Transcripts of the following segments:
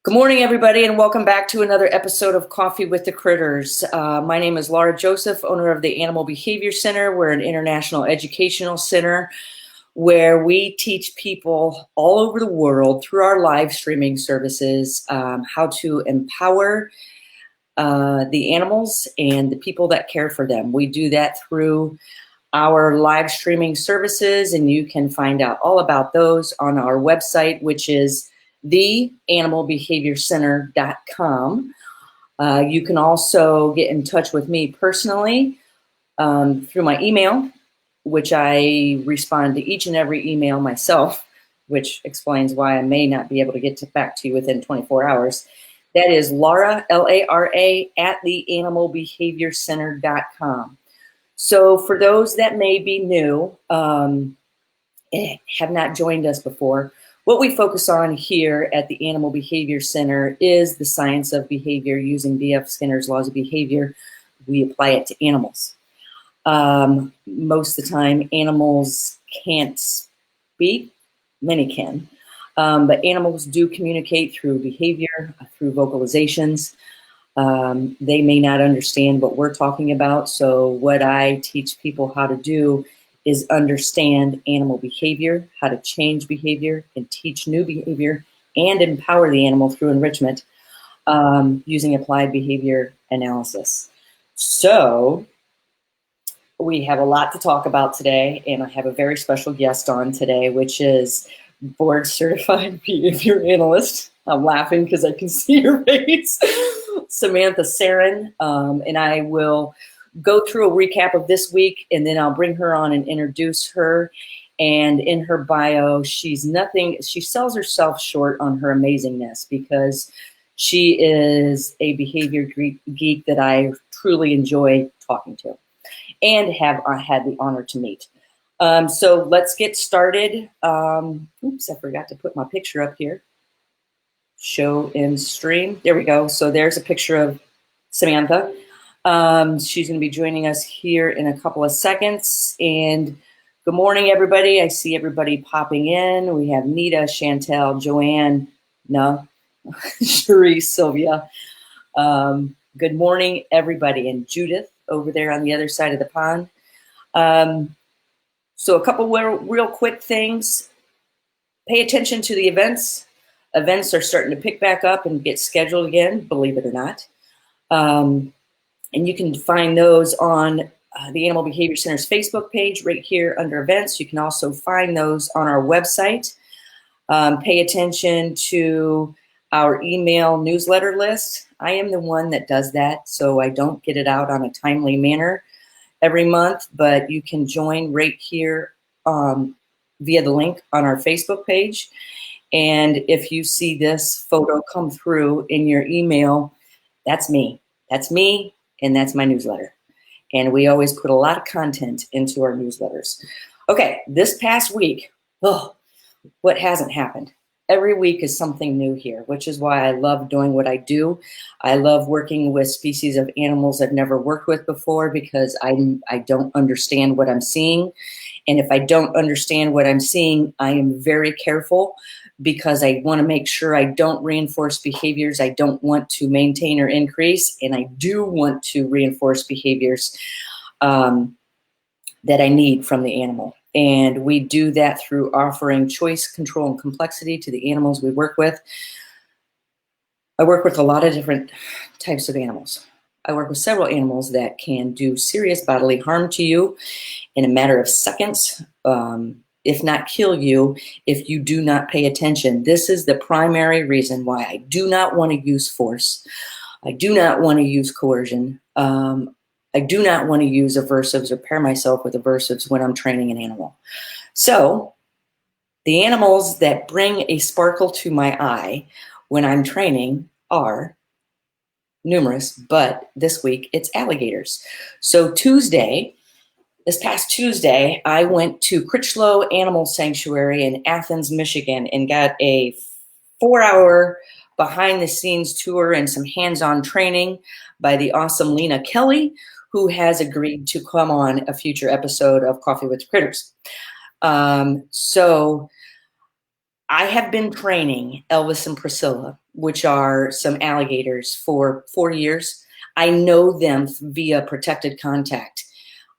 Good morning, everybody, and welcome back to another episode of Coffee with the Critters. My name is Laura Joseph, owner of the Animal Behavior Center. We're an international educational center where we teach people all over the world through our live streaming services how to empower the animals and the people that care for them. We do that through our live streaming services, and you can find out all about those on our website, which is theanimalbehaviorcenter.com. You can also get in touch with me personally through my email, which I respond to each and every email myself, which explains why I may not be able to get back to you within 24 hours. That is Laura, Lara, at theanimalbehaviorcenter.com. So for those that may be new, have not joined us before, what we focus on here at the Animal Behavior Center is the science of behavior using B.F. Skinner's laws of behavior. We apply it to animals. Most of the time, animals can't speak. Many can. But animals do communicate through behavior, through vocalizations. They may not understand what we're talking about. So what I teach people how to do is understand animal behavior, how to change behavior and teach new behavior and empower the animal through enrichment using applied behavior analysis. So we have a lot to talk about today, and I have a very special guest on today, which is board certified behavior analyst. I'm laughing because I can see her face. Samantha Sarin, and I will go through a recap of this week, and then I'll bring her on and introduce her. And in her bio, she sells herself short on her amazingness because she is a behavior geek that I truly enjoy talking to and have had the honor to meet. So let's get started. Oops, I forgot to put my picture up here. Show and stream. There we go. So there's a picture of Samantha. She's going to be joining us here in a couple of seconds. And good morning, everybody. I see everybody popping in. We have Nita, Chantel, Joanne, Cherie, Sylvia. Good morning, everybody. And Judith over there on the other side of the pond. So a couple real quick things. Pay attention to the events. Events are starting to pick back up and get scheduled again, believe it or not. And you can find those on the Animal Behavior Center's Facebook page right here under events. You can also find those on our website. Pay attention to our email newsletter list. I am the one that does that, so I don't get it out on a timely manner every month, but you can join right here via the link on our Facebook page. And if you see this photo come through in your email, that's me. That's me. And that's my newsletter. And we always put a lot of content into our newsletters. Okay, this past week, what hasn't happened? Every week is something new here, which is why I love doing what I do. I love working with species of animals I've never worked with before because I don't understand what I'm seeing. And if I don't understand what I'm seeing, I am very careful because I want to make sure I don't reinforce behaviors I don't want to maintain or increase, and I do want to reinforce behaviors that I need from the animal. And we do that through offering choice, control, and complexity to the animals we work with. I work with a lot of different types of animals. I work with several animals that can do serious bodily harm to you in a matter of seconds, if not kill you, if you do not pay attention. This is the primary reason why I do not want to use force. I do not want to use coercion. I do not want to use aversives or pair myself with aversives when I'm training an animal. So the animals that bring a sparkle to my eye when I'm training are numerous, but this week it's alligators. So this past Tuesday, I went to Critchlow Animal Sanctuary in Athens, Michigan, and got a 4-hour behind-the-scenes tour and some hands-on training by the awesome Lena Kelly, who has agreed to come on a future episode of Coffee with Critters. So I have been training Elvis and Priscilla, which are some alligators, for 4 years. I know them via protected contact,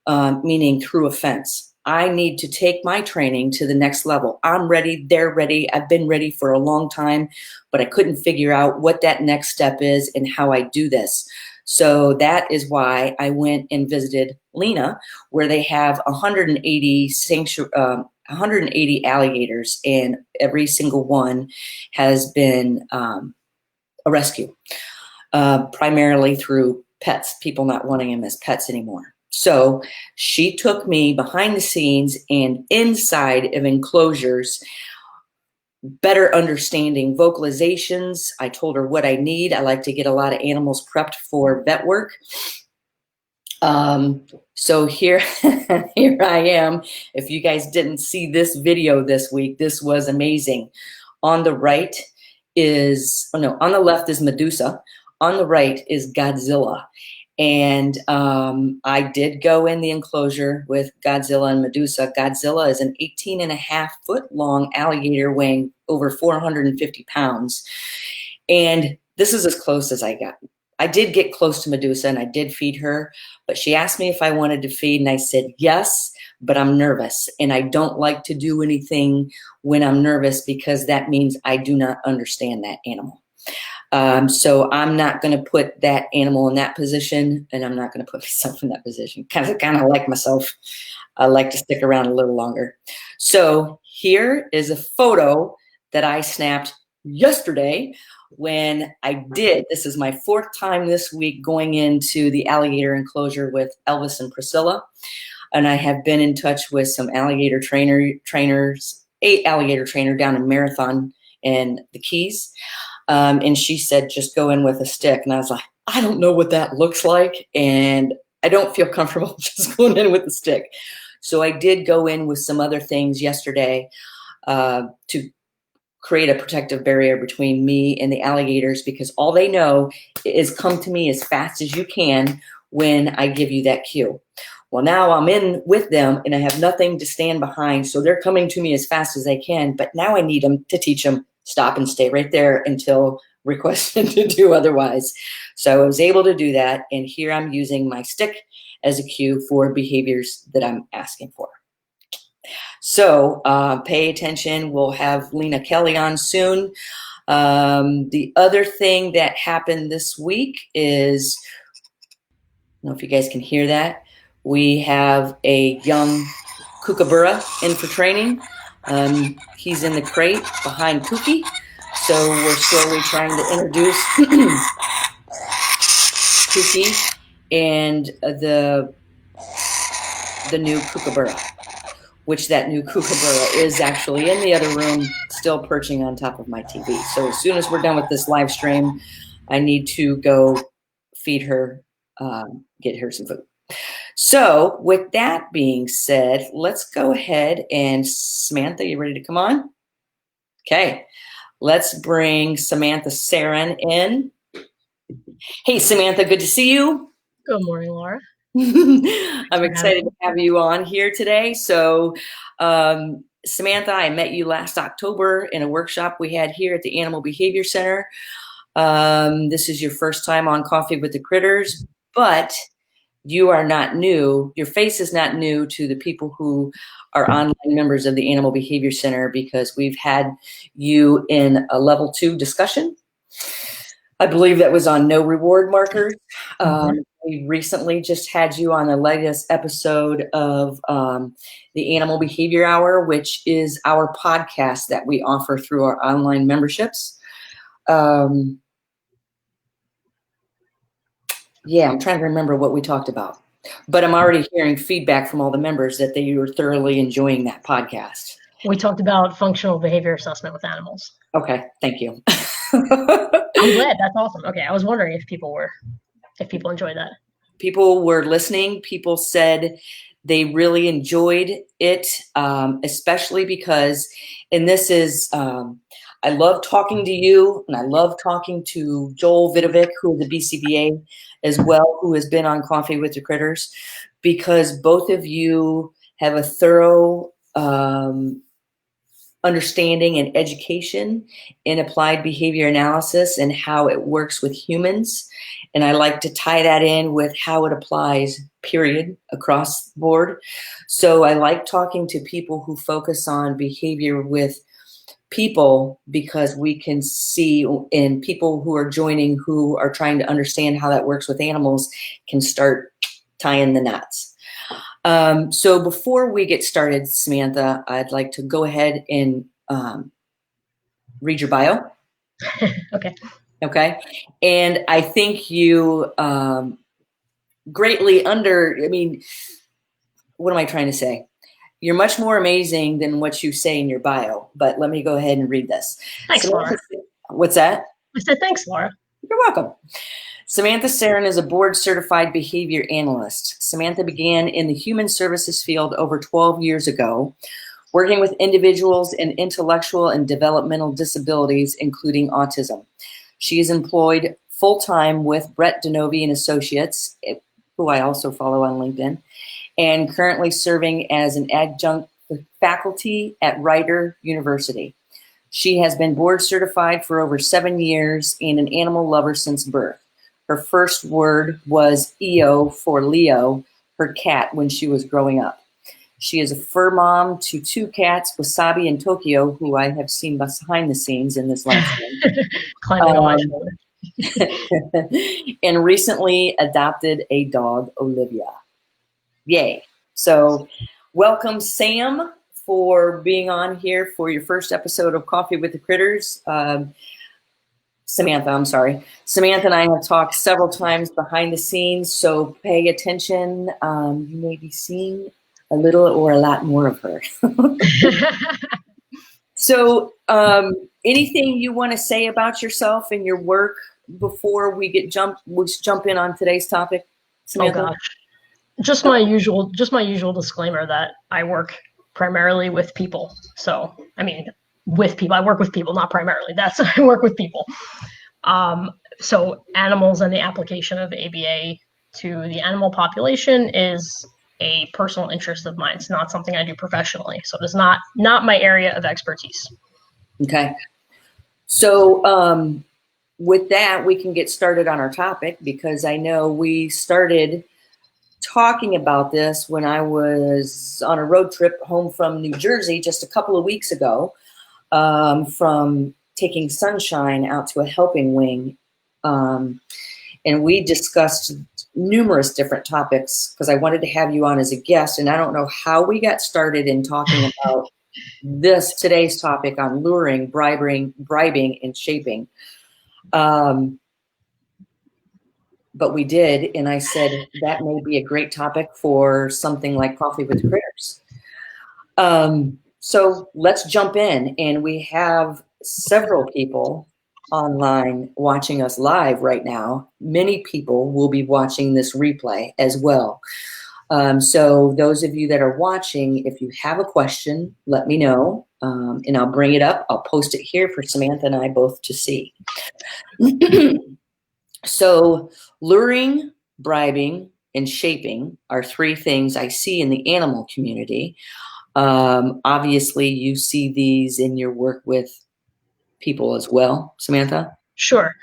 meaning through a fence. I need to take my training to the next level. I'm ready. They're ready. I've been ready for a long time, but I couldn't figure out what that next step is and how I do this. So that is why I went and visited Lena, where they have 180 alligators, and every single one has been a rescue, primarily through pets, people not wanting them as pets anymore. So she took me behind the scenes and inside of enclosures, better understanding vocalizations. I told her what I need. I like to get a lot of animals prepped for vet work. So here, here I am. If you guys didn't see this video this week, this was amazing. On the right is, oh no, on the left is Medusa. On the right is Godzilla. And I did go in the enclosure with Godzilla and Medusa. Godzilla is an 18.5-foot long alligator weighing over 450 pounds. And this is as close as I got. I did get close to Medusa and I did feed her, but she asked me if I wanted to feed and I said yes, but I'm nervous and I don't like to do anything when I'm nervous because that means I do not understand that animal. So I'm not going to put that animal in that position, and I'm not going to put myself in that position. Kind of like myself. I like to stick around a little longer. So here is a photo that I snapped yesterday when I did. This is my 4th time this week going into the alligator enclosure with Elvis and Priscilla. And I have been in touch with some alligator trainers, 8 alligator trainer down in Marathon in the Keys. And she said, just go in with a stick. And I was like, I don't know what that looks like. And I don't feel comfortable just going in with a stick. So I did go in with some other things yesterday to create a protective barrier between me and the alligators, because all they know is come to me as fast as you can when I give you that cue. Well, now I'm in with them and I have nothing to stand behind. So they're coming to me as fast as they can. But now I need them to teach them stop and stay right there until requested to do otherwise. So I was able to do that. And here I'm using my stick as a cue for behaviors that I'm asking for. So pay attention. We'll have Lena Kelly on soon. The other thing that happened this week is, I don't know if you guys can hear that. We have a young kookaburra in for training. He's in the crate behind Cookie. So we're slowly trying to introduce Cookie and the new kookaburra, which that new kookaburra is actually in the other room, still perching on top of my TV. So as soon as we're done with this live stream, I need to go feed her, get her some food. So with that being said, let's go ahead and Samantha, you ready to come on? Okay, let's bring Samantha Sarin in. Hey, Samantha, good to see you. Good morning, Laura. I'm excited to have you on here today. So Samantha, I met you last October in a workshop we had here at the Animal Behavior Center. This is your first time on Coffee with the Critters, but you are not new. Your face is not new to the people who are online members of the Animal Behavior Center, because we've had you in a level 2 discussion. I believe that was on no reward markers. We recently just had you on the latest episode of the Animal Behavior Hour, which is our podcast that we offer through our online memberships. Yeah, I'm trying to remember what we talked about, but I'm already hearing feedback from all the members that they were thoroughly enjoying that podcast. We talked about functional behavior assessment with animals. Okay, thank you. I'm glad. That's awesome. Okay, I was wondering if people enjoyed that. People were listening. People said they really enjoyed it, especially because, and this is, I love talking to you, and I love talking to Joel Vidovic, who is a BCBA as well, who has been on Coffee with the Critters, because both of you have a thorough understanding and education in applied behavior analysis and how it works with humans. And I like to tie that in with how it applies, period, across the board. So I like talking to people who focus on behavior with people, because we can see in people who are joining, who are trying to understand how that works with animals, can start tying the knots. So before we get started, Samantha, I'd like to go ahead and read your bio. Okay. Okay. And I think you greatly what am I trying to say? You're much more amazing than what you say in your bio, but let me go ahead and read this. Thanks, Laura. What's that? I said, thanks, Laura. You're welcome. Samantha Sarin is a board-certified behavior analyst. Samantha began in the human services field over 12 years ago, working with individuals in intellectual and developmental disabilities, including autism. She is employed full-time with Brett Denovi and Associates, who I also follow on LinkedIn, and currently serving as an adjunct faculty at Rider University. She has been board certified for over 7 years and an animal lover since birth. Her first word was EO for Leo, her cat, when she was growing up. She is a fur mom to 2 cats, Wasabi and Tokyo, who I have seen behind the scenes in this last one. Climbing on my shoulder. And recently adopted a dog, Olivia. Yay. So welcome, Sam, for being on here for your first episode of Coffee with the Critters. Samantha, I'm sorry. Samantha and I have talked several times behind the scenes, so pay attention. You may be seeing a little or a lot more of her. So anything you want to say about yourself and your work before we jump in on today's topic, Samantha? Oh gosh. Just my usual disclaimer that I work primarily with people. So, I mean, with people. I work with people, not primarily. I work with people. So animals and the application of ABA to the animal population is a personal interest of mine. It's not something I do professionally. So it is not my area of expertise. Okay. So with that, we can get started on our topic, because I know we started talking about this when I was on a road trip home from New Jersey just a couple of weeks ago, from taking Sunshine out to a helping wing. And we discussed numerous different topics, because I wanted to have you on as a guest. And I don't know how we got started in talking about today's topic on luring, bribing, and shaping. But we did, and I said that may be a great topic for something like Coffee with Critters. So let's jump in, and we have several people online watching us live right now. Many people will be watching this replay as well. So those of you that are watching, if you have a question, let me know, and I'll bring it up. I'll post it here for Samantha and I both to see. So luring, bribing, and shaping are 3 things I see in the animal community. Obviously, you see these in your work with people as well, Samantha? Sure.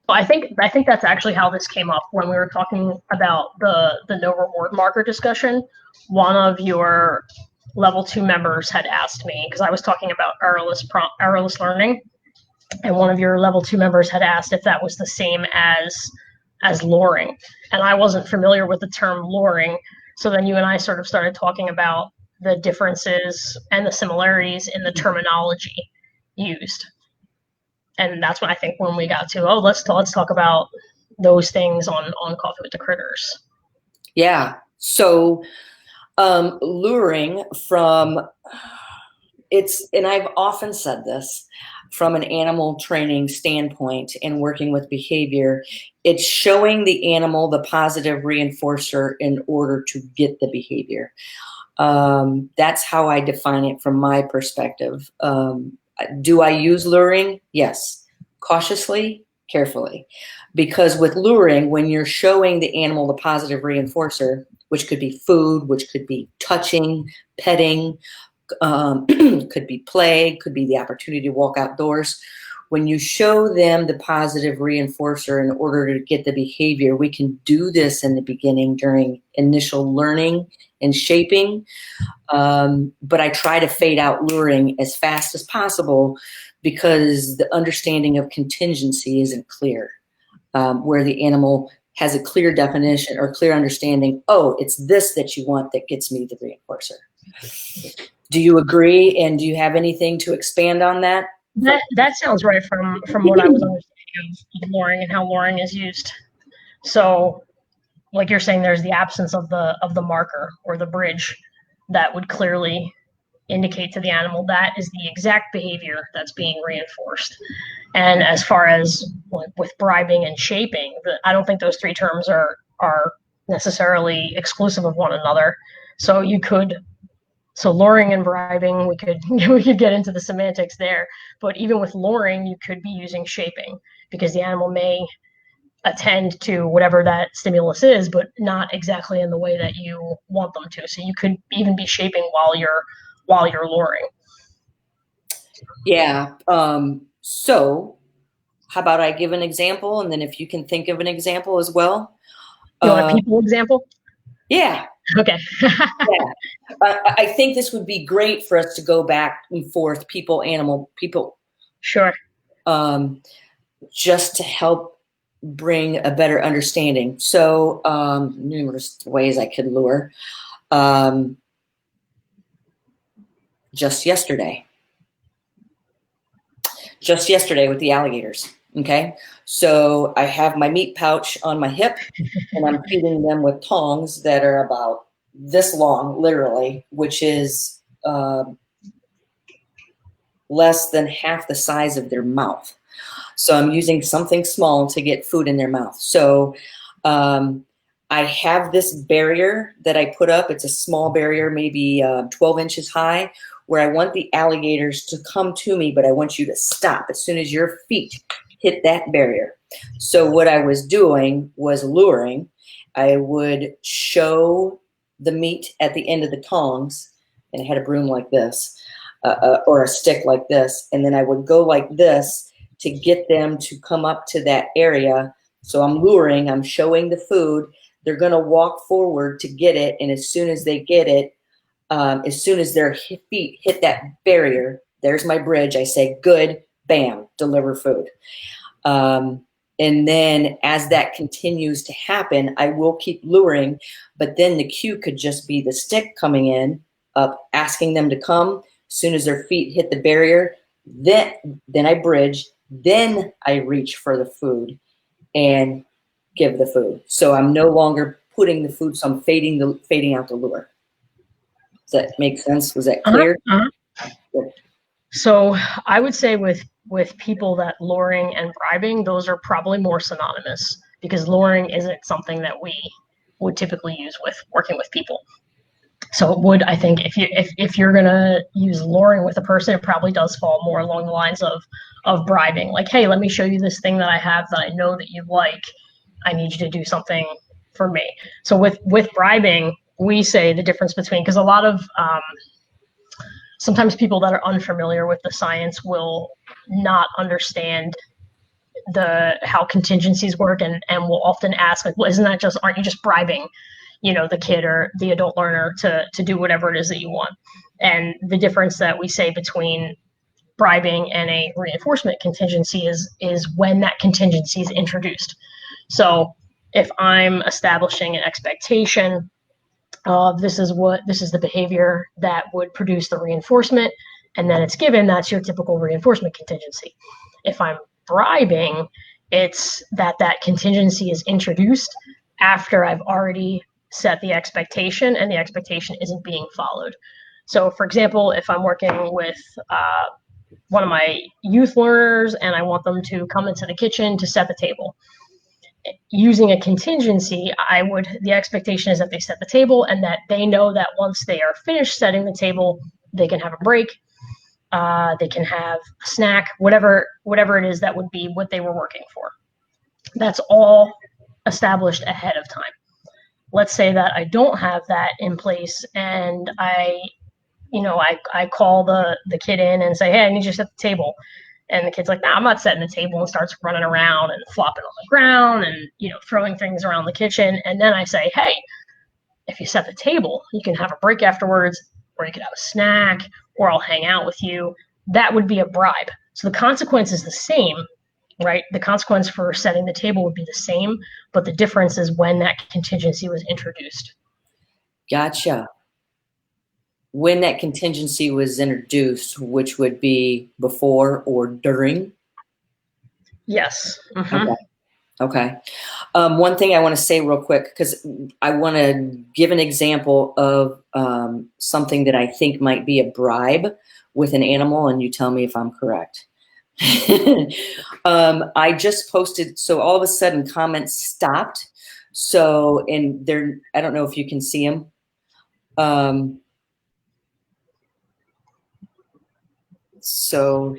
Well, I think that's actually how this came up when we were talking about the no reward marker discussion. One of your level 2 members had asked me, because I was talking about errorless learning, and one of your level 2 members had asked if that was the same as luring, and I wasn't familiar with the term luring. So then you and I sort of started talking about the differences and the similarities in the terminology used. And that's when I think when we got to, let's talk about those things on Coffee with the Critters. Yeah. So luring and I've often said this, from an animal training standpoint and working with behavior, it's showing the animal the positive reinforcer in order to get the behavior. That's how I define it from my perspective. Do I use luring? Yes. Cautiously, carefully. Because with luring, when you're showing the animal the positive reinforcer, which could be food, which could be touching, petting, could be play, could be the opportunity to walk outdoors. When you show them the positive reinforcer in order to get the behavior, we can do this in the beginning during initial learning and shaping. But I try to fade out luring as fast as possible because the understanding of contingency isn't clear, where the animal has a clear definition or clear understanding. Oh, it's this that you want that gets me the reinforcer. Do you agree? And do you have anything to expand on that? That sounds right from what I was understanding of luring and how luring is used. So, like you're saying, there's the absence of the marker or the bridge that would clearly indicate to the animal that is the exact behavior that's being reinforced. And as far as with bribing and shaping, I don't think those three terms are necessarily exclusive of one another. So luring and bribing, we could get into the semantics there. But even with luring, you could be using shaping because the animal may attend to whatever that stimulus is, but not exactly in the way that you want them to. So you could even be shaping while you're luring. Yeah. So how about I give an example, and then if you can think of an example as well. You want a people example? Yeah. Okay. Yeah. I think this would be great for us to go back and forth, people, animal, people. Sure. Just to help bring a better understanding. So numerous ways I could lure. Just yesterday with the alligators. Okay. So I have my meat pouch on my hip and I'm feeding them with tongs that are about this long, literally, which is less than half the size of their mouth. So I'm using something small to get food in their mouth. So I have this barrier that I put up. It's a small barrier, maybe 12 inches high, where I want the alligators to come to me, but I want you to stop as soon as your feet hit that barrier. So what I was doing was luring. I would show the meat at the end of the tongs, and I had a broom like this, or a stick like this, and then I would go like this to get them to come up to that area. So I'm luring, I'm showing the food. They're going to walk forward to get it, and as soon as they get it, as soon as their feet hit that barrier, there's my bridge. I say, good, bam, deliver food. And then as that continues to happen, I will keep luring, but then the cue could just be the stick coming in, up, asking them to come. As soon as their feet hit the barrier, then I bridge, then I reach for the food and give the food. So I'm no longer putting the food, so I'm fading out the lure. Does that make sense? Was that clear? So I would say with people that luring and bribing, those are probably more synonymous because luring isn't something that we would typically use with working with people. So it would, I think, if you're gonna use luring with a person, it probably does fall more along the lines of bribing. Like, hey, let me show you this thing that I have that I know that you like. I need you to do something for me. So with bribing, we say the difference between, because a lot of sometimes people that are unfamiliar with the science will not understand how contingencies work and will often ask, like, well, aren't you just bribing, the kid or the adult learner to do whatever it is that you want? And the difference that we say between bribing and a reinforcement contingency is when that contingency is introduced. So if I'm establishing an expectation of this is the behavior that would produce the reinforcement, and then it's given, that's your typical reinforcement contingency. If I'm bribing, it's that contingency is introduced after I've already set the expectation and the expectation isn't being followed. So for example, if I'm working with one of my youth learners and I want them to come into the kitchen to set the table, using a contingency, the expectation is that they set the table and that they know that once they are finished setting the table, they can have a break, they can have a snack, whatever it is that would be what they were working for. That's all established ahead of time. Let's say that I don't have that in place and I I call the kid in and say, hey, I need you to set the table. And the kid's like, nah, I'm not setting the table, and starts running around and flopping on the ground and, throwing things around the kitchen. And then I say, hey, if you set the table, you can have a break afterwards, or you could have a snack, or I'll hang out with you. That would be a bribe. So the consequence is the same, right? The consequence for setting the table would be the same, but the difference is when that contingency was introduced. Gotcha. When that contingency was introduced, which would be before or during? Yes. Mm-hmm. Okay. One thing I want to say real quick, because I want to give an example of something that I think might be a bribe with an animal, and you tell me if I'm correct. I just posted, so all of a sudden comments stopped. So, and there, I don't know if you can see them. So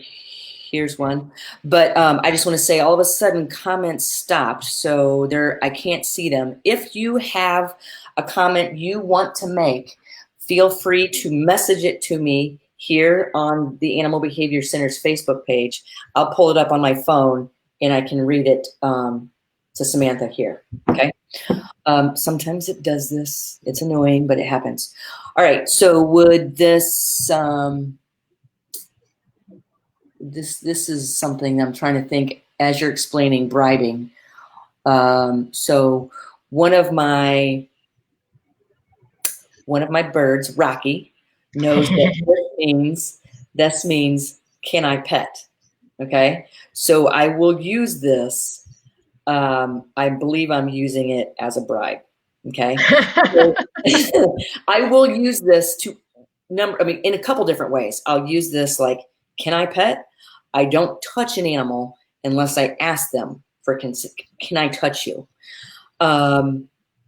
here's one, but I just want to say all of a sudden comments stopped. So I can't see them. If you have a comment you want to make, feel free to message it to me here on the Animal Behavior Center's Facebook page. I'll pull it up on my phone and I can read it to Samantha here. Okay. Sometimes it does this. It's annoying, but it happens. All right. So would this, this is something I'm trying to think as you're explaining bribing. So one of my birds, Rocky, knows that this means can I pet? Okay. So I will use this. I believe I'm using it as a bribe. Okay. So, I will use this to in a couple different ways. I'll use this like, can I pet? I don't touch an animal unless I ask them for consent. Can I touch you?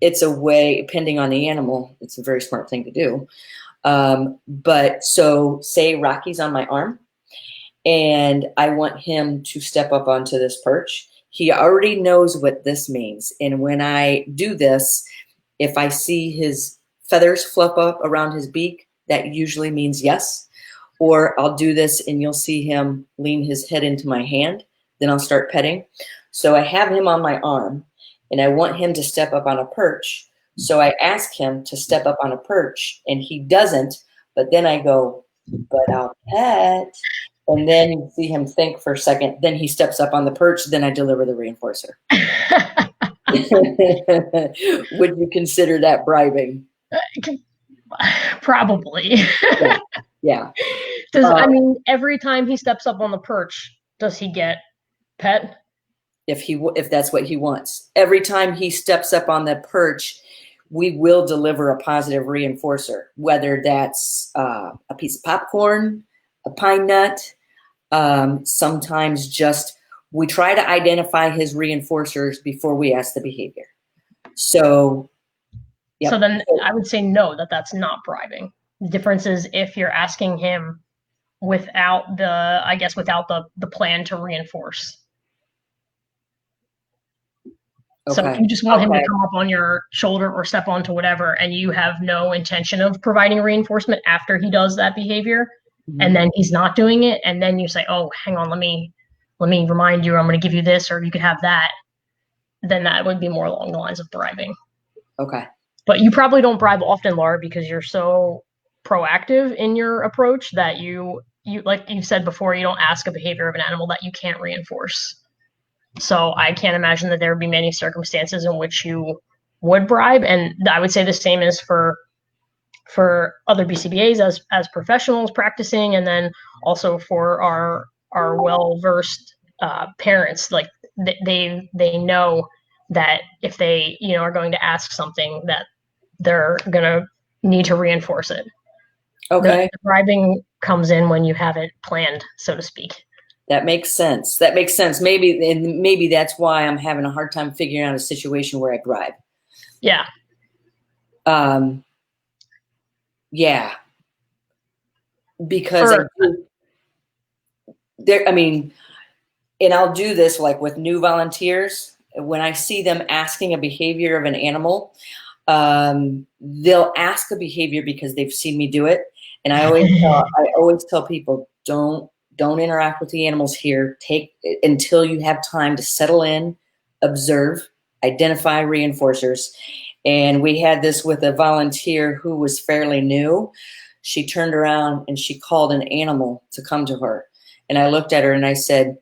It's a way, depending on the animal, it's a very smart thing to do. But so say Rocky's on my arm and I want him to step up onto this perch. He already knows what this means. And when I do this, if I see his feathers fluff up around his beak, that usually means yes. Or I'll do this and you'll see him lean his head into my hand. Then I'll start petting. So I have him on my arm and I want him to step up on a perch. So I ask him to step up on a perch and he doesn't. But then I go, but I'll pet. And then you see him think for a second. Then he steps up on the perch. Then I deliver the reinforcer. Would you consider that bribing? Probably. Yeah. I mean, every time he steps up on the perch, does he get pet? If that's what he wants. Every time he steps up on the perch, we will deliver a positive reinforcer, whether that's a piece of popcorn, a pine nut. Sometimes just we try to identify his reinforcers before we ask the behavior. So, yep. So then I would say no, that's not bribing. The difference is if you're asking him without the plan to reinforce. Okay. So if you just want him to come up on your shoulder or step onto whatever, and you have no intention of providing reinforcement after he does that behavior, and then he's not doing it, and then you say, oh, hang on, let me remind you, or I'm going to give you this, or you could have that, then that would be more along the lines of bribing. Okay. But you probably don't bribe often, Laura, because you're so proactive in your approach that you like you said before, you don't ask a behavior of an animal that you can't reinforce. So I can't imagine that there would be many circumstances in which you would bribe. And I would say the same is for other BCBAs as professionals practicing, and then also for our well-versed parents. Like they know that if they are going to ask something, that they're going to need to reinforce it. Okay. The bribing comes in when you have it planned, so to speak. That makes sense. Maybe that's why I'm having a hard time figuring out a situation where I bribe. Yeah. Yeah. Because and I'll do this like with new volunteers. When I see them asking a behavior of an animal, they'll ask a behavior because they've seen me do it. And I always tell people, don't interact with the animals here. Take until you have time to settle in, observe, identify reinforcers. And we had this with a volunteer who was fairly new. She turned around and she called an animal to come to her. And I looked at her and I said,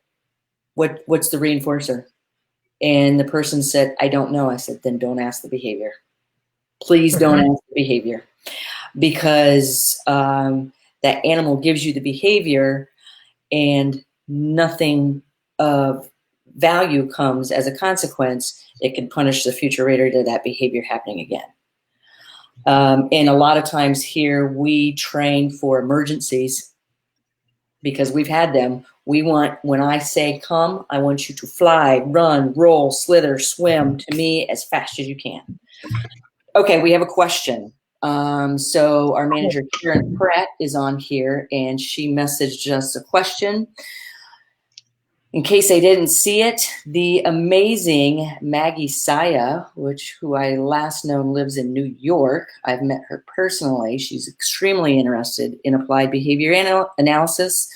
what's the reinforcer? And the person said, I don't know. I said, then don't ask the behavior. Please don't ask the behavior, because that animal gives you the behavior and nothing of value comes as a consequence. It can punish the future raider to that behavior happening again. And a lot of times here we train for emergencies because we've had them. We want, when I say come, I want you to fly, run, roll, slither, swim to me as fast as you can. Okay, we have a question. So our manager, Karen Pratt, is on here, and she messaged us a question. In case I didn't see it, the amazing Maggie Saya, who I last known lives in New York. I've met her personally. She's extremely interested in applied behavior analysis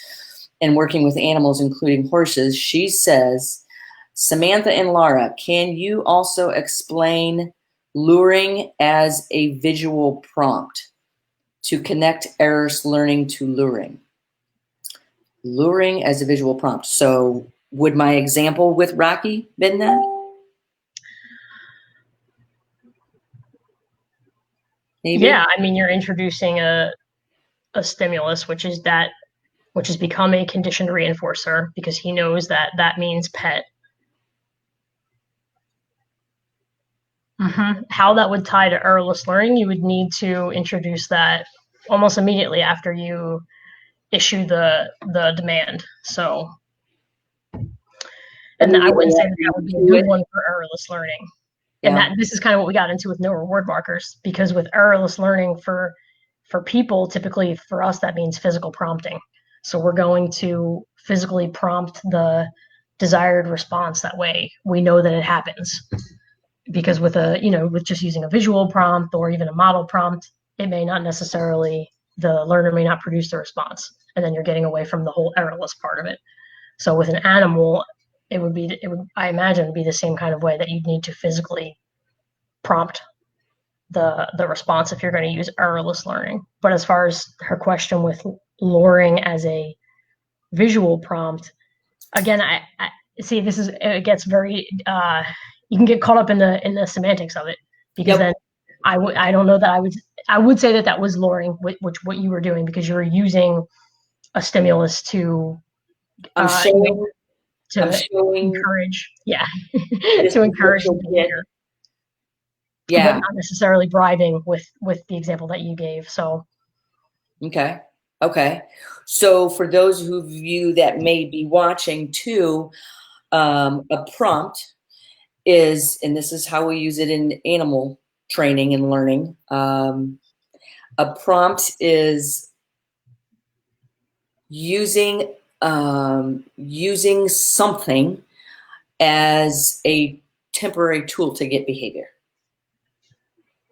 and working with animals, including horses. She says, Samantha and Laura, can you also explain luring as a visual prompt to connect errors learning to luring? Luring as a visual prompt. So would my example with Rocky been that? Maybe? Yeah, I mean, you're introducing a stimulus, which has become a conditioned reinforcer because he knows that means pet. How that would tie to errorless learning, you would need to introduce that almost immediately after you issue the demand. So, and I wouldn't say that would be a good one for errorless learning. And this is kind of what we got into with no reward markers, because with errorless learning for people, typically for us, that means physical prompting. So we're going to physically prompt the desired response. That way we know that it happens. Because with just using a visual prompt or even a model prompt, it may not necessarily, the learner may not produce the response. And then you're getting away from the whole errorless part of it. So with an animal, it would, I imagine, be the same kind of way that you'd need to physically prompt the response if you're going to use errorless learning. But as far as her question with luring as a visual prompt, again, I see, it gets very, you can get caught up in the semantics of it, because then I don't know that I would say that was luring, which what you were doing, because you were using a stimulus to encourage, to encourage behavior. Yeah, but not necessarily bribing with the example that you gave. So, okay. So for those of you that may be watching too, a prompt is, and this is how we use it in animal training and learning. A prompt is using something as a temporary tool to get behavior.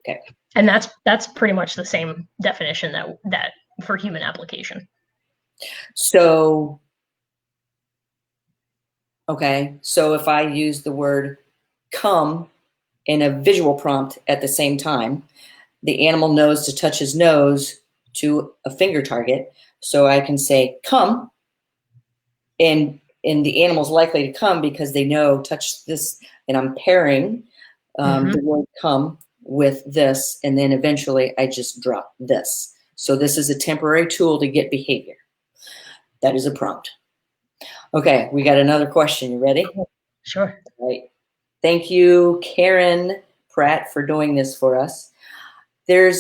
Okay. And that's pretty much the same definition that for human application. So, okay. So if I use the word come in a visual prompt at the same time, the animal knows to touch his nose to a finger target. So I can say come, and the animal's likely to come because they know touch this, and I'm pairing the word come with this, and then eventually I just drop this. So this is a temporary tool to get behavior. That is a prompt. Okay, we got another question. You ready? Sure. All right. Thank you, Karen Pratt, for doing this for us. And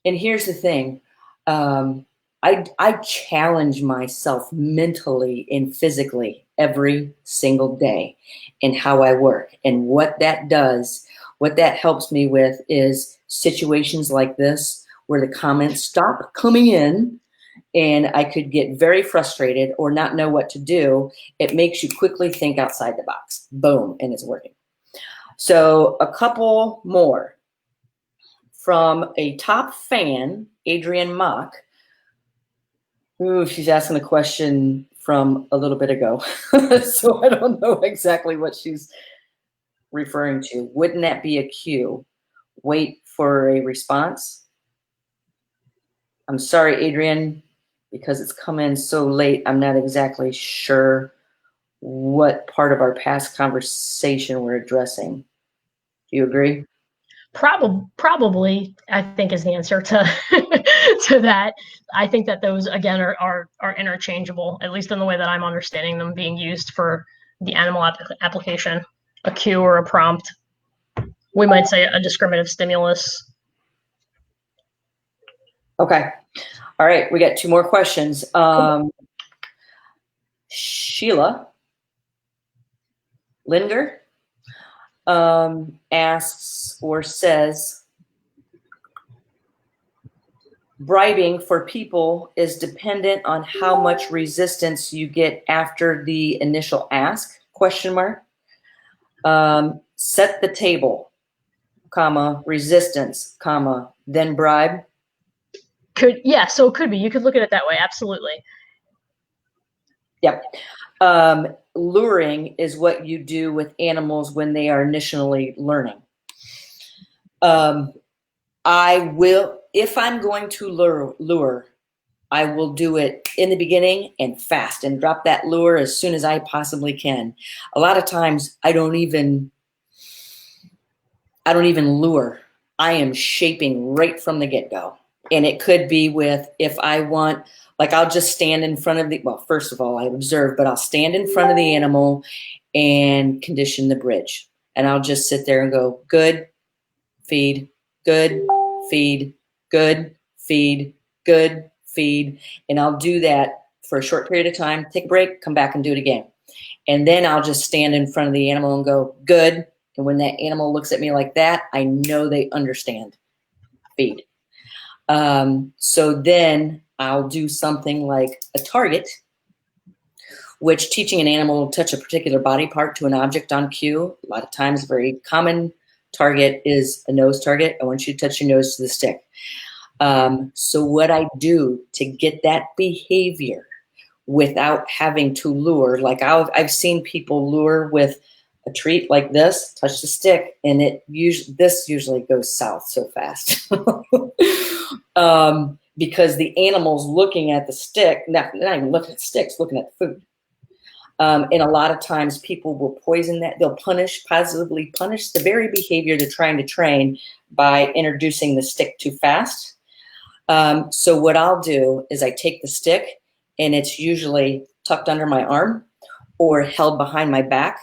here's the thing. I challenge myself mentally and physically every single day in how I work. And what that does, what that helps me with, is situations like this where the comments stop coming in and I could get very frustrated or not know what to do. It makes you quickly think outside the box. Boom, and it's working. So a couple more from a top fan, Adrian Mock. Ooh, she's asking the question from a little bit ago. So I don't know exactly what she's referring to. Wouldn't that be a cue? Wait for a response? I'm sorry, Adrian, because it's come in so late. I'm not exactly sure what part of our past conversation we're addressing. Do you agree? Probably, I think is the answer to to that. I think that those again are interchangeable, at least in the way that I'm understanding them being used for the animal application. A cue or a prompt. We might say a discriminative stimulus. Okay. All right. We got two more questions. Sheila Linder asks or says, bribing for people is dependent on how much resistance you get after the initial ask, question mark. Set the table, comma, resistance, comma, then bribe. So it could be. You could look at it that way, absolutely. Yep. Luring is what you do with animals when they are initially learning. I will, if I'm going to lure, I will do it in the beginning and fast and drop that lure as soon as I possibly can. A lot of times I don't even lure. I am shaping right from the get-go. And it could be with, if I want, like I'll just stand in front of the, well, first of all, I observe, but I'll stand in front of the animal and condition the bridge. And I'll just sit there and go, good, feed, good, feed, good, feed, good, feed. And I'll do that for a short period of time, take a break, come back and do it again. And then I'll just stand in front of the animal and go, good. And when that animal looks at me like that, I know they understand. Feed. So then I'll do something like a target, which teaching an animal to touch a particular body part to an object on cue. A lot of times, a very common target is a nose target. I want you to touch your nose to the stick. So what I do to get that behavior without having to lure, like I've seen people lure with a treat like this, touch the stick, and this usually goes south so fast. Because the animal's looking at the stick, not even looking at the sticks, looking at the food. And a lot of times people will poison that. They'll positively punish the very behavior they're trying to train by introducing the stick too fast. So what I'll do is I take the stick, and it's usually tucked under my arm or held behind my back,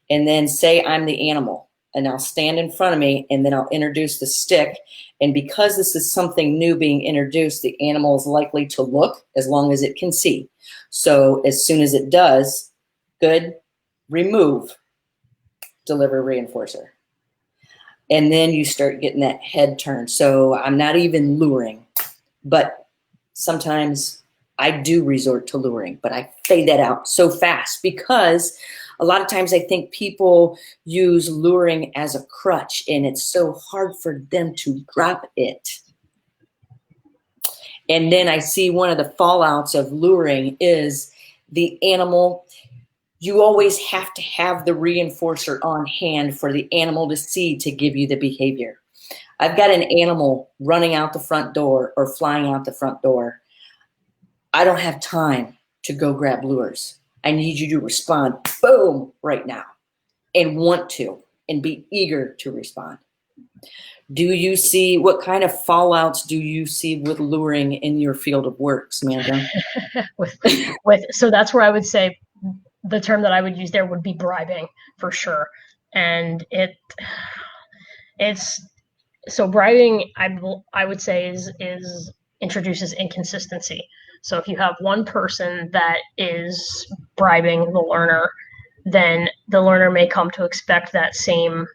and then say I'm the animal, and I'll stand in front of me, and then I'll introduce the stick. And because this is something new being introduced, the animal is likely to look as long as it can see. So as soon as it does, good, remove, deliver reinforcer. And then you start getting that head turn. So I'm not even luring, but sometimes I do resort to luring, but I fade that out so fast because a lot of times I think people use luring as a crutch, and it's so hard for them to drop it. And then I see one of the fallouts of luring is the animal. You always have to have the reinforcer on hand for the animal to see to give you the behavior. I've got an animal running out the front door or flying out the front door. I don't have time to go grab lures. I need you to respond, boom, right now, and want to, and be eager to respond. Do you see, what kind of fallouts do you see with luring in your field of work, Samantha? So that's where I would say the term that I would use there would be bribing for sure. And it's so bribing, I would say is introduces inconsistency. So if you have one person that is bribing the learner, then the learner may come to expect that same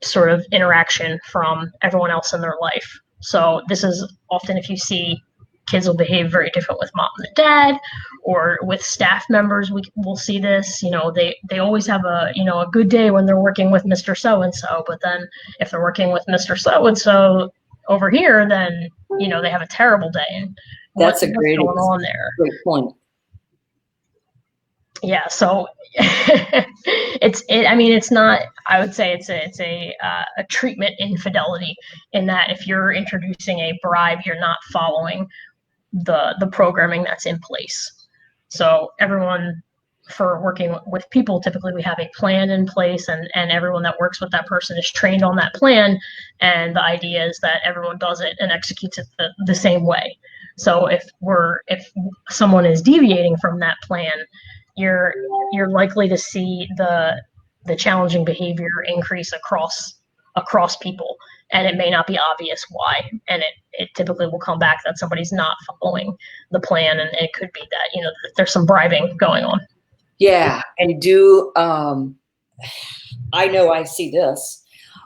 sort of interaction from everyone else in their life. So this is often, if you see, kids will behave very different with mom and dad, or with staff members. We'll see this. They always have a good day when they're working with Mr. So and so, but then if they're working with Mr. So and so over here, then they have a terrible day. That's a what's great, going on there. great point. Yeah, so I mean, it's not. I would say it's a treatment infidelity in that if you're introducing a bribe, you're not following the programming that's in place. So everyone, for working with people, typically we have a plan in place, and everyone that works with that person is trained on that plan. And the idea is that everyone does it and executes it the same way. So if someone is deviating from that plan, you're likely to see the challenging behavior increase across people, and it may not be obvious why, and it typically will come back that somebody's not following the plan, and it could be that there's some bribing going on. Yeah, and I know I see this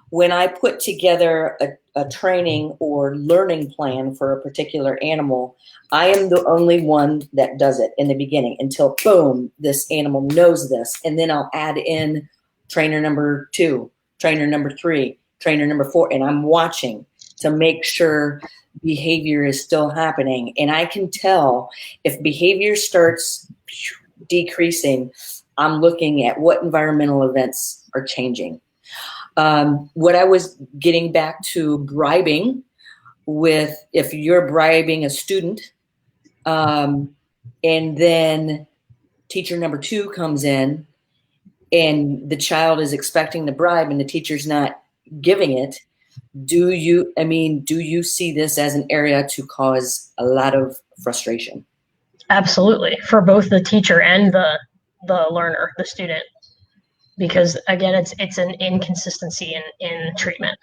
when I put together a training or learning plan for a particular animal. I am the only one that does it in the beginning until boom, this animal knows this, and then I'll add in trainer number 2, trainer number 3, trainer number 4, and I'm watching to make sure behavior is still happening. And I can tell if behavior starts decreasing, I'm looking at what environmental events are changing. What I was getting back to bribing with, if you're bribing a student, and then teacher number 2 comes in and the child is expecting the bribe and the teacher's not giving it, do you see this as an area to cause a lot of frustration? Absolutely, for both the teacher and the learner, the student, because again, it's an inconsistency in treatment.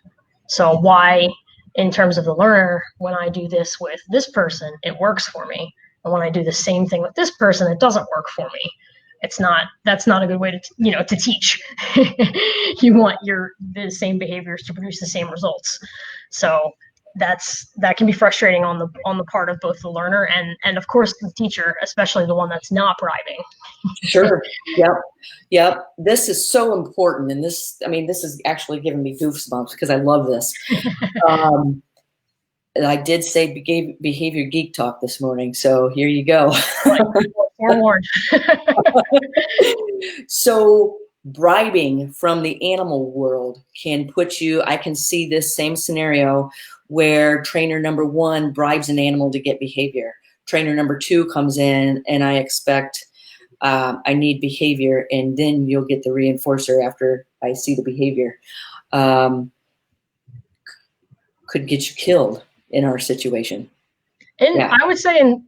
So why, in terms of the learner, when I do this with this person, it works for me, and when I do the same thing with this person, it doesn't work for me. That's not a good way to teach. You want the same behaviors to produce the same results. So that can be frustrating on the part of both the learner and of course the teacher, especially the one that's not bribing. Sure. Yep. This is so important. And this is actually giving me goosebumps because I love this. I did say behavior geek talk this morning. So here you go. Forewarned. So bribing from the animal world can put you, I can see this same scenario where trainer number 1 bribes an animal to get behavior. Trainer number 2 comes in and I expect I need behavior, and then you'll get the reinforcer after I see the behavior. Could get you killed in our situation. And yeah. I would say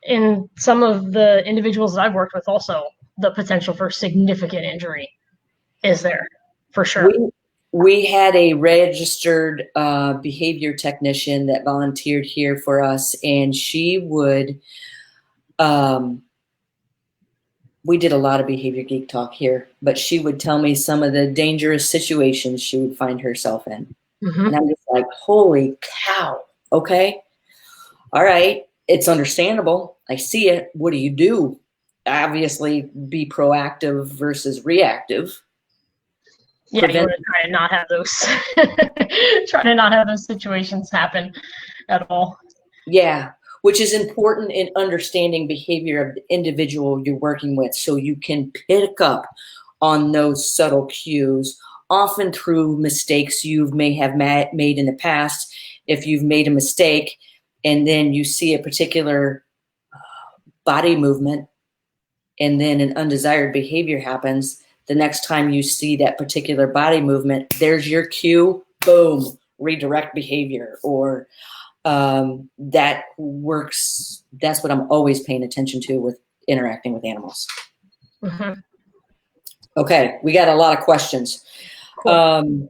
in some of the individuals that I've worked with also, the potential for significant injury is there, for sure. We had a registered behavior technician that volunteered here for us, and she would, we did a lot of behavior geek talk here, but she would tell me some of the dangerous situations she would find herself in. Mm-hmm. And I'm just like, holy cow. Okay. All right. It's understandable. I see it. What do you do? Obviously be proactive versus reactive. Yeah, you want to try to not have those situations happen at all. Yeah, which is important in understanding behavior of the individual you're working with, so you can pick up on those subtle cues, often through mistakes you may have made in the past. If you've made a mistake and then you see a particular body movement and then an undesired behavior happens, the next time you see that particular body movement, there's your cue, boom, redirect behavior. Or that works. That's what I'm always paying attention to with interacting with animals. Mm-hmm. Okay, we got a lot of questions. Cool.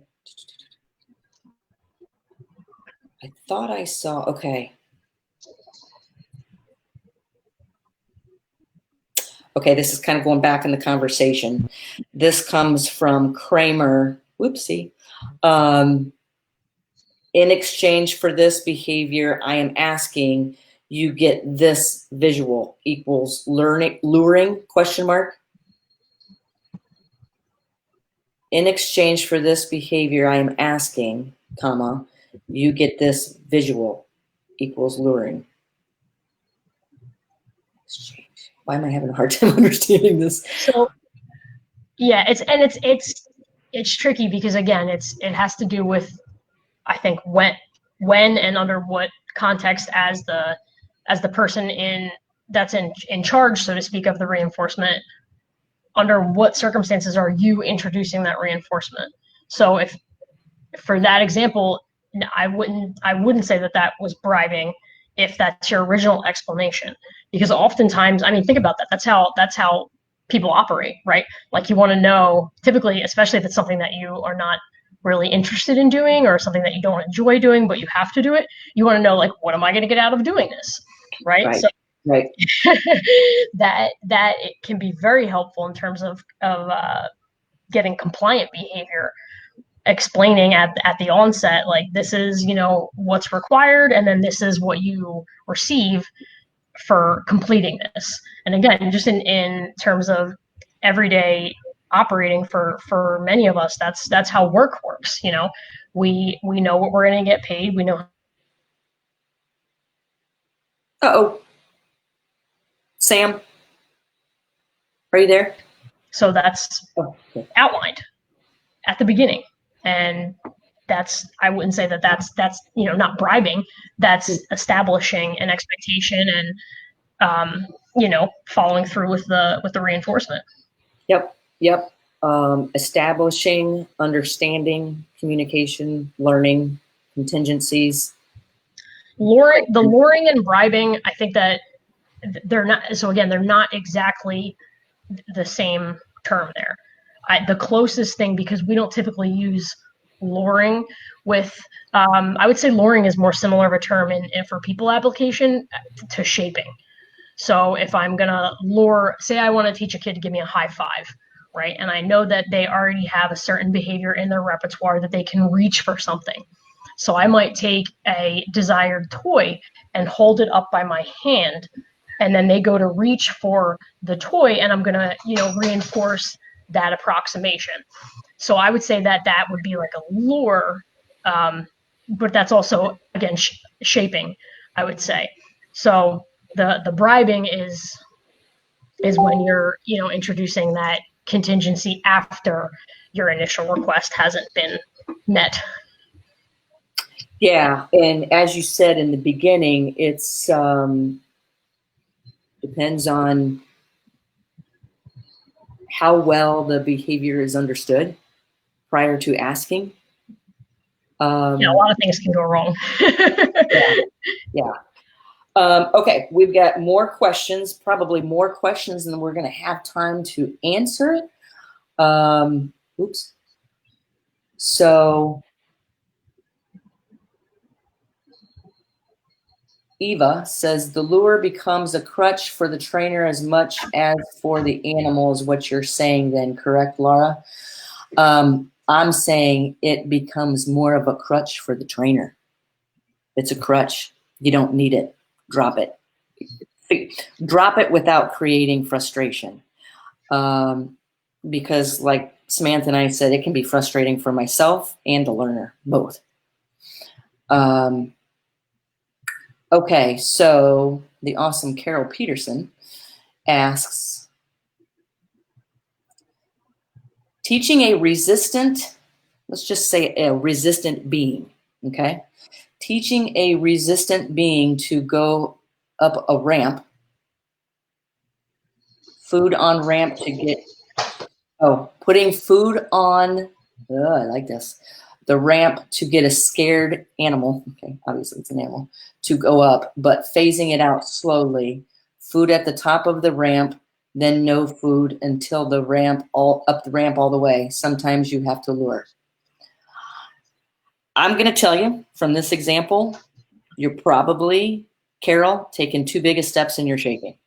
I thought I saw, okay. Okay, this is kind of going back in the conversation. This comes from Kramer. Whoopsie. In exchange for this behavior, I am asking you get this visual equals luring, question mark. In exchange for this behavior, I am asking, comma, you get this visual equals luring. Why am I having a hard time understanding this? So yeah, it's tricky because again, it has to do with, I think, when and under what context as the person that's in charge, so to speak, of the reinforcement, under what circumstances are you introducing that reinforcement. So if for that example, I wouldn't say that was bribing if that's your original explanation, because oftentimes, I mean, think about that. That's how people operate, right? Like you want to know, typically, especially if it's something that you are not really interested in doing or something that you don't enjoy doing, but you have to do it. You want to know, like, what am I going to get out of doing this, right? Right. So Right. that it can be very helpful in terms of getting compliant behavior, explaining at the onset, like, this is, what's required, and then this is what you receive for completing this. And again, just in terms of everyday operating for many of us, that's how work works. We know what we're going to get paid. We know. Uh-oh. Sam, are you there? So that's outlined at the beginning, and I wouldn't say that's not bribing. That's establishing an expectation and following through with the reinforcement. Yep. Establishing, understanding, communication, learning, contingencies. The luring and bribing, I think that they're not. So again, they're not exactly the same term there. The closest thing, because we don't typically use luring with, I would say luring is more similar of a term in for people application to shaping. So if I'm going to lure, say I want to teach a kid to give me a high five, right? And I know that they already have a certain behavior in their repertoire that they can reach for something. So I might take a desired toy and hold it up by my hand, and then they go to reach for the toy, and I'm going to, reinforce that approximation. So I would say that would be like a lure, but that's also, again, shaping, I would say. So the bribing is when you're, introducing that contingency after your initial request hasn't been met. Yeah, and as you said in the beginning, it's depends on how well the behavior is understood prior to asking. A lot of things can go wrong. Yeah. Okay, we've got more questions, probably more questions than we're going to have time to answer. Oops. So Eva says the lure becomes a crutch for the trainer as much as for the animal is what you're saying then, correct, Laura? I'm saying it becomes more of a crutch for the trainer. It's a crutch. You don't need it. Drop it. Drop it without creating frustration. Because like Samantha and I said, it can be frustrating for myself and the learner, both. Okay, so the awesome Carol Peterson asks, teaching a resistant, let's just say a resistant being, okay? Teaching a resistant being to go up a ramp, food on ramp to get, putting food on, I like this, the ramp to get a scared animal, okay, obviously it's an animal, to go up, but phasing it out slowly, food at the top of the ramp, then no food until the ramp, up the ramp all the way. Sometimes you have to lure. I'm going to tell you from this example, you're probably, Carol, taking too big of steps in your shaping.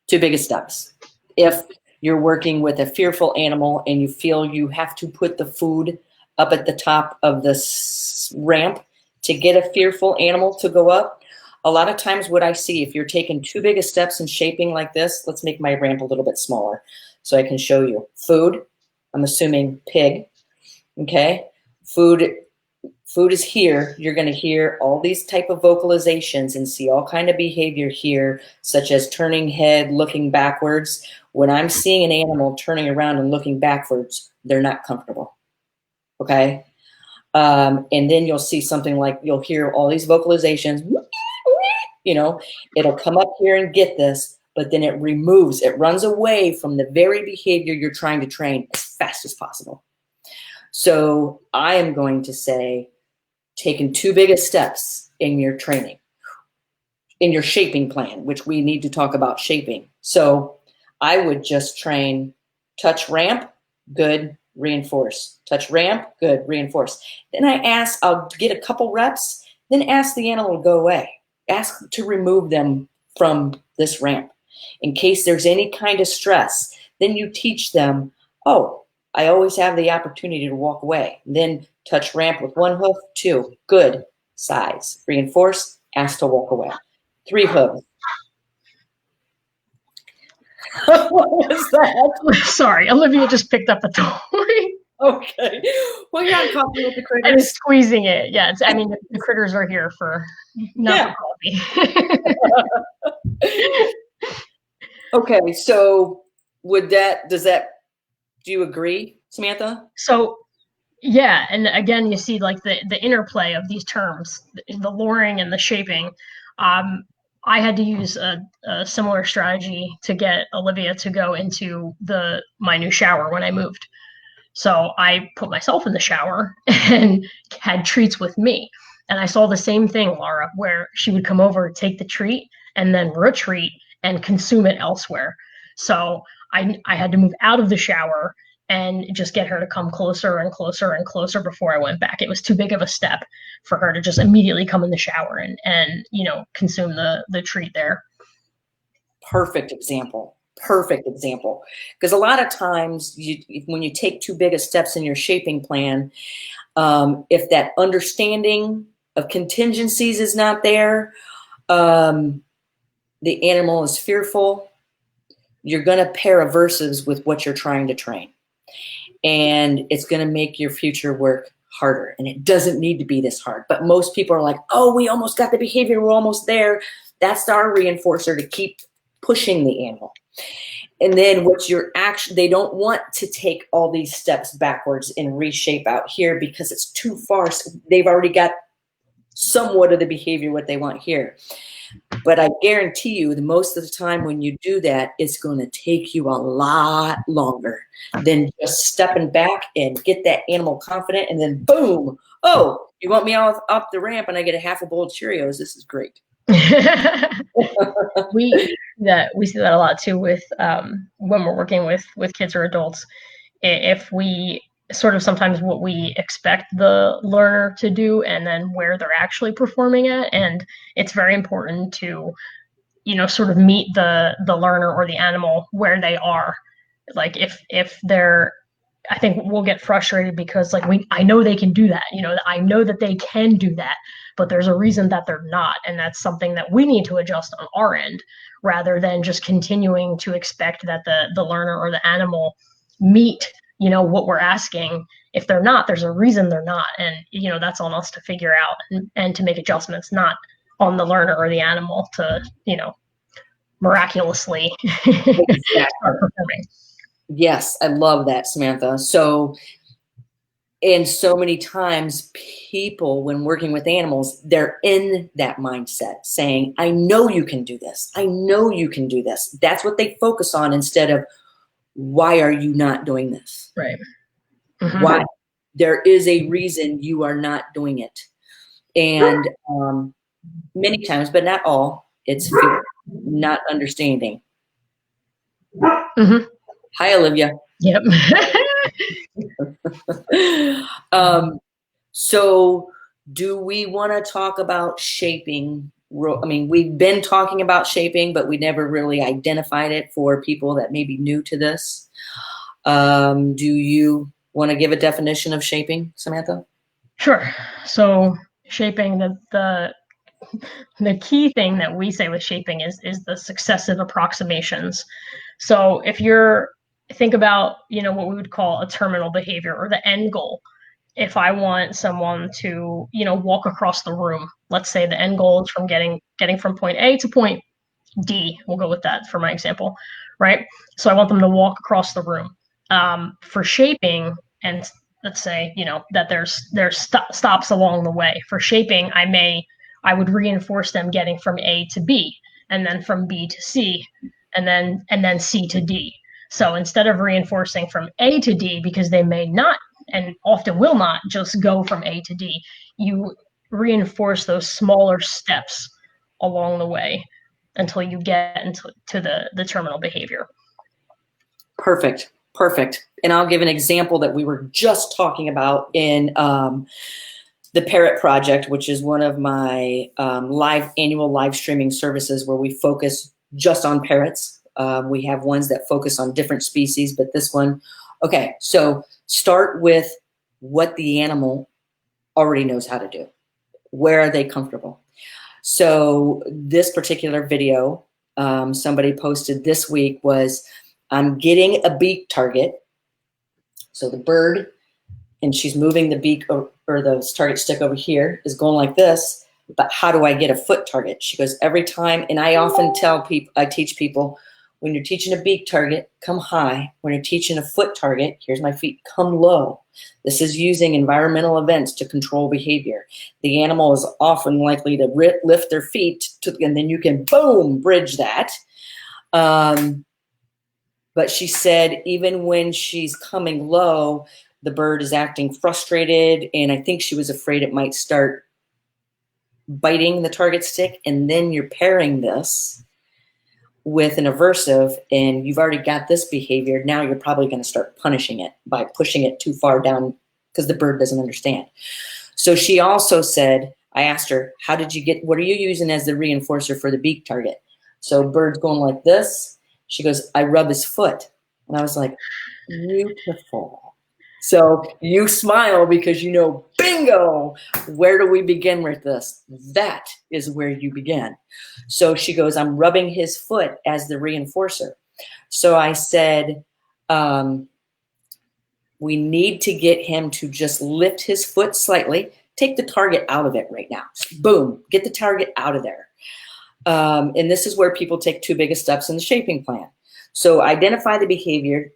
Too big of steps. If you're working with a fearful animal and you feel you have to put the food up at the top of this ramp to get a fearful animal to go up, a lot of times what I see, if you're taking too big of steps in shaping like this, let's make my ramp a little bit smaller so I can show you. Food, I'm assuming pig, okay? Food Food is here. You're going to hear all these type of vocalizations and see all kind of behavior here, such as turning head, looking backwards. When I'm seeing an animal turning around and looking backwards, they're not comfortable. Okay. And then you'll see something like, you'll hear all these vocalizations, it'll come up here and get this, but then it runs away from the very behavior you're trying to train as fast as possible. So I am going to say, taking two biggest steps in your training, in your shaping plan, which we need to talk about shaping. So I would just train touch ramp, good, reinforce. Touch ramp, good, reinforce. Then I'll get a couple reps, then ask the animal to go away. Ask to remove them from this ramp. In case there's any kind of stress, then you teach them, oh, I always have the opportunity to walk away. Then touch ramp with one hoof, two, good, size. Reinforce, ask to walk away. Three hooves. What was that? Sorry, Olivia just picked up a toy. Okay. Well, you're on coffee with the critters. I was squeezing it. Yeah, the critters are here for not for coffee. Okay, so do you agree, Samantha? So, yeah, and again, you see like the interplay of these terms, the luring and the shaping. I had to use a similar strategy to get Olivia to go into my new shower when I moved. So I put myself in the shower and had treats with me. And I saw the same thing, Laura, where she would come over, take the treat, and then retreat and consume it elsewhere. So I had to move out of the shower and just get her to come closer and closer and closer before I went back. It was too big of a step for her to just immediately come in the shower and consume the treat there. Perfect example. Because a lot of times when you take too big of steps in your shaping plan, if that understanding of contingencies is not there, the animal is fearful, you're going to pair aversives with what you're trying to train. And it's going to make your future work harder. And it doesn't need to be this hard. But most people are like, oh, we almost got the behavior. We're almost there. That's our reinforcer to keep pushing the animal. And then they don't want to take all these steps backwards and reshape out here because it's too far. So they've already got somewhat of the behavior what they want here. But I guarantee you that most of the time when you do that, it's going to take you a lot longer than just stepping back and get that animal confident and then boom, oh, you want me off up the ramp and I get a half a bowl of Cheerios. This is great. We see that a lot too with when we're working with kids or adults. If we sort of sometimes what we expect the learner to do and then where they're actually performing at, and it's very important to sort of meet the learner or the animal where they are. Like if they're, I think we'll get frustrated because I know they can do that, I know that they can do that, but there's a reason that they're not, and that's something that we need to adjust on our end rather than just continuing to expect that the learner or the animal meet what we're asking. If they're not, there's a reason they're not, and that's on us to figure out and to make adjustments, not on the learner or the animal to miraculously start performing. Yes, I love that, Samantha. So many times people, when working with animals, they're in that mindset saying, I know you can do this. I know you can do this. That's what they focus on instead of, why are you not doing this? Right. Mm-hmm. Why? There is a reason you are not doing it. And many times, but not all, it's fear, not understanding. Mm-hmm. Hi, Olivia. Yep. So do we want to talk about shaping? I mean, we've been talking about shaping, but we never really identified it for people that may be new to this. Do you want to give a definition of shaping, Samantha? Sure. So shaping, the key thing that we say with shaping is the successive approximations. So if think about, what we would call a terminal behavior or the end goal, if I want someone to, walk across the room, let's say the end goal is from getting from point A to point D, we'll go with that for my example, right? So I want them to walk across the room. For shaping, and let's say, that there's stops along the way. For shaping, I would reinforce them getting from A to B, and then from B to C, and then C to D. So instead of reinforcing from A to D, because they may not and often will not just go from A to D, you reinforce those smaller steps along the way until you get into the terminal behavior. Perfect. And I'll give an example that we were just talking about in the Parrot Project, which is one of my annual live streaming services where we focus just on parrots. We have ones that focus on different species, but this one, okay, so start with what the animal already knows how to do. Where are they comfortable? So this particular video somebody posted this week was, I'm getting a beak target. So the bird, and she's moving the beak or the target stick over here, is going like this, but how do I get a foot target? She goes, every time, and I often tell people, I teach people, when you're teaching a beak target, come high. When you're teaching a foot target, here's my feet, come low. This is using environmental events to control behavior. The animal is often likely to lift their feet, and then you can, boom, bridge that. But she said, even when she's coming low, the bird is acting frustrated, and I think she was afraid it might start biting the target stick, and then you're pairing this with an aversive, and you've already got this behavior. Now you're probably going to start punishing it by pushing it too far down because the bird doesn't understand. So she also said, I asked her, what are you using as the reinforcer for the beak target? So bird's going like this. She goes, I rub his foot. And I was like, beautiful. So you smile because you know, bingo, where do we begin with this? That is where you begin. So she goes, I'm rubbing his foot as the reinforcer. So I said, we need to get him to just lift his foot slightly, take the target out of it right now. Boom, get the target out of there. And this is where people take too big of steps in the shaping plan. So identify the behavior,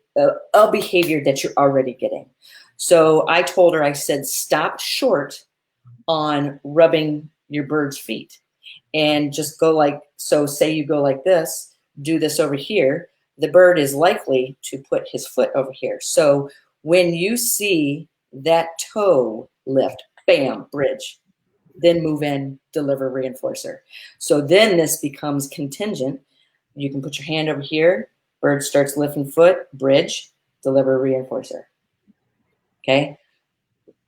a behavior that you're already getting. So I told her, I said, stop short on rubbing your bird's feet and just go like, so say you go like this, do this over here, the bird is likely to put his foot over here. So when you see that toe lift, bam, bridge, then move in, deliver reinforcer. So then this becomes contingent. You can put your hand over here, bird starts lifting foot, bridge, deliver reinforcer. Okay.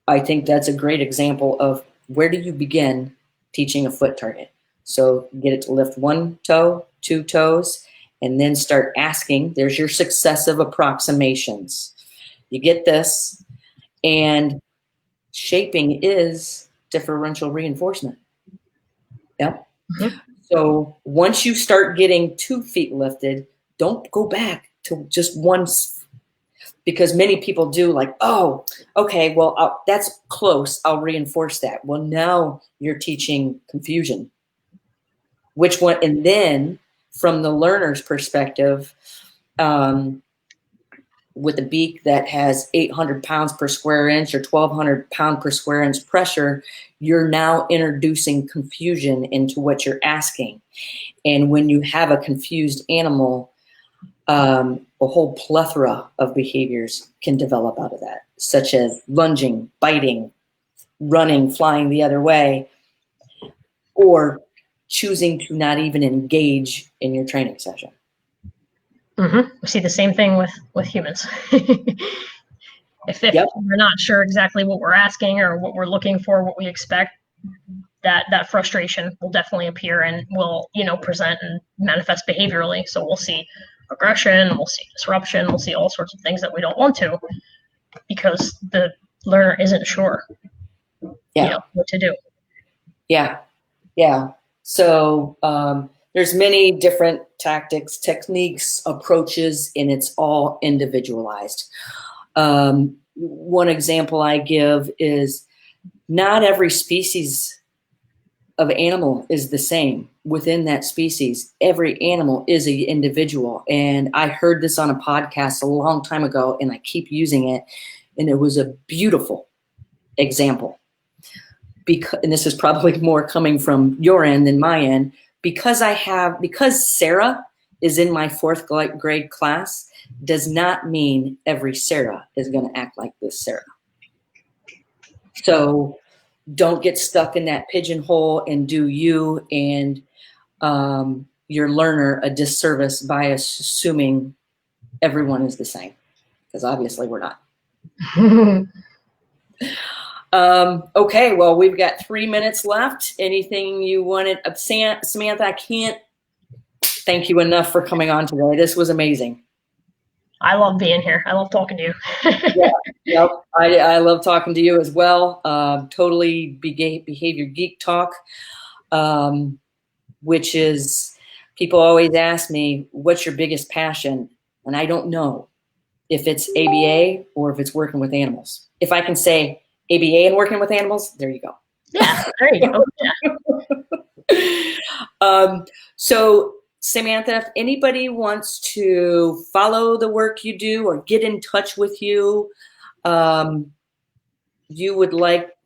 I think that's a great example of where do you begin teaching a foot target. So get it to lift one toe, two toes, and then start asking. There's your successive approximations. You get this, and shaping is differential reinforcement. Yep. Mm-hmm. So once you start getting 2 feet lifted, don't go back to just once, because many people do like, oh, okay, well, that's close. I'll reinforce that. Well, now you're teaching confusion. Which one? And then from the learner's perspective, with a beak that has 800 pounds per square inch or 1,200 pound per square inch pressure, you're now introducing confusion into what you're asking. And when you have a confused animal, a whole plethora of behaviors can develop out of that, such as lunging, biting, running, flying the other way, or choosing to not even engage in your training session. Mm-hmm. We see the same thing with humans. If Yep. we're not sure exactly what we're asking or what we're looking for, what we expect, that frustration will definitely appear and will, present and manifest behaviorally. So we'll see aggression, we'll see disruption, we'll see all sorts of things that we don't want to, because the learner isn't sure, what to do. Yeah. So there's many different tactics, techniques, approaches, and it's all individualized. one example I give is not every species of animal is the same within that species. Every animal is an individual. And I heard this on a podcast a long time ago, and I keep using it. And it was a beautiful example. And this is probably more coming from your end than my end, because Sarah is in my 4th grade class does not mean every Sarah is going to act like this Sarah. So don't get stuck in that pigeonhole and do you and your learner a disservice by assuming everyone is the same, because obviously we're not. Okay, well, we've got 3 minutes left. Anything you wanted? Samantha, I can't thank you enough for coming on today. This was amazing. I love being here. I love talking to you. Yep. I love talking to you as well. Totally behavior geek talk, which is, people always ask me, what's your biggest passion? And I don't know if it's ABA or if it's working with animals. If I can say ABA and working with animals, there you go. Yeah, there you go. Yeah. So Samantha, if anybody wants to follow the work you do or get in touch with you, you would like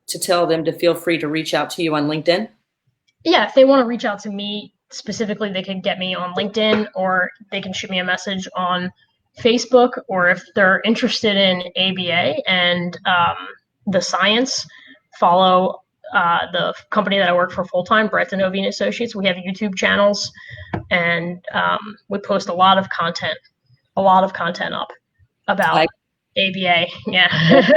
to tell them to feel free to reach out to you on LinkedIn? Yeah, if they want to reach out to me specifically, they can get me on LinkedIn, or they can shoot me a message on Facebook, or if they're interested in ABA and the science, follow the company that I work for full-time, Brett Novine Associates. We have YouTube channels, and we post a lot of content up about ABA. Yeah.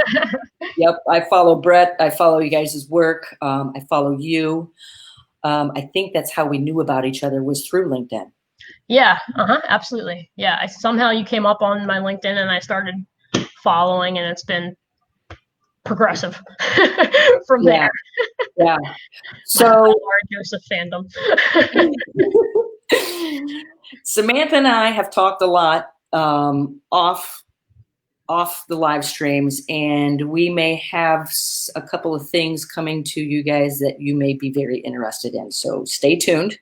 Yep. I follow Brett. I follow you guys' work. I follow you. I think that's how we knew about each other, was through LinkedIn. Yeah. Absolutely. Yeah. Somehow you came up on my LinkedIn and I started following, and it's been progressive from there. Yeah. So Joseph fandom. Samantha and I have talked a lot off the live streams, and we may have a couple of things coming to you guys that you may be very interested in. So stay tuned.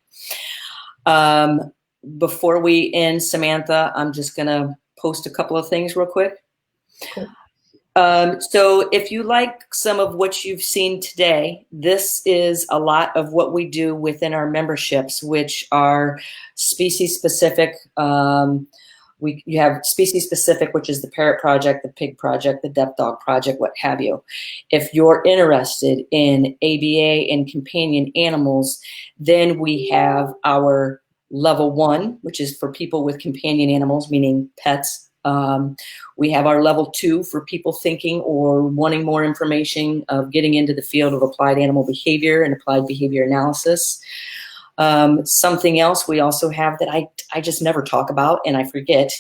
Before we end, Samantha, I'm just going to post a couple of things real quick. Cool. So if you like some of what you've seen today, this is a lot of what we do within our memberships, which are species specific. You have species specific, which is the Parrot Project, the Pig Project, the Deaf Dog Project, what have you. If you're interested in ABA and companion animals, then we have our level 1, which is for people with companion animals, meaning pets. We have our level 2 for people thinking or wanting more information of getting into the field of applied animal behavior and applied behavior analysis. Something else we also have that I just never talk about and I forget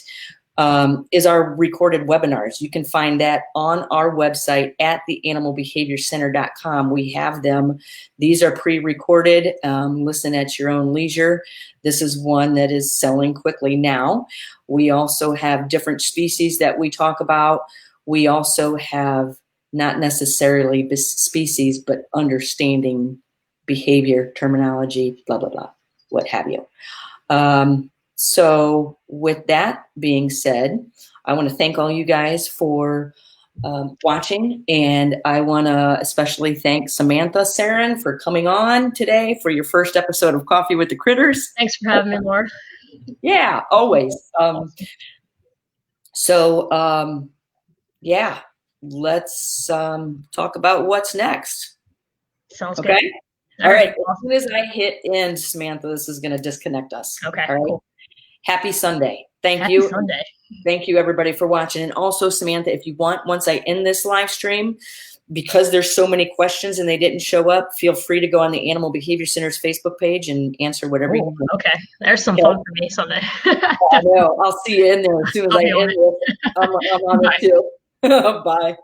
is our recorded webinars. You can find that on our website at theanimalbehaviorcenter.com. We have them. These are pre-recorded. Listen at your own leisure. This is one that is selling quickly now. We also have different species that we talk about. We also have not necessarily species, but understanding behavior, terminology, blah, blah, blah, what have you. So with that being said, I want to thank all you guys for watching, and I want to especially thank Samantha Sarin for coming on today for your first episode of Coffee with the Critters. Thanks for having me, Laura. Yeah, always. Yeah, let's talk about what's next. Sounds okay? Good. All right. As soon as I hit end, Samantha, this is going to disconnect us. Okay. All right. Cool. Happy Sunday. Thank Happy you. Sunday. Thank you, everybody, for watching. And also, Samantha, if you want, once I end this live stream, because there's so many questions and they didn't show up, feel free to go on the Animal Behavior Center's Facebook page and answer whatever you want. Okay. There's some fun for me Sunday. I know. I'll see you in there as soon as I end it. I'm on it too. Bye.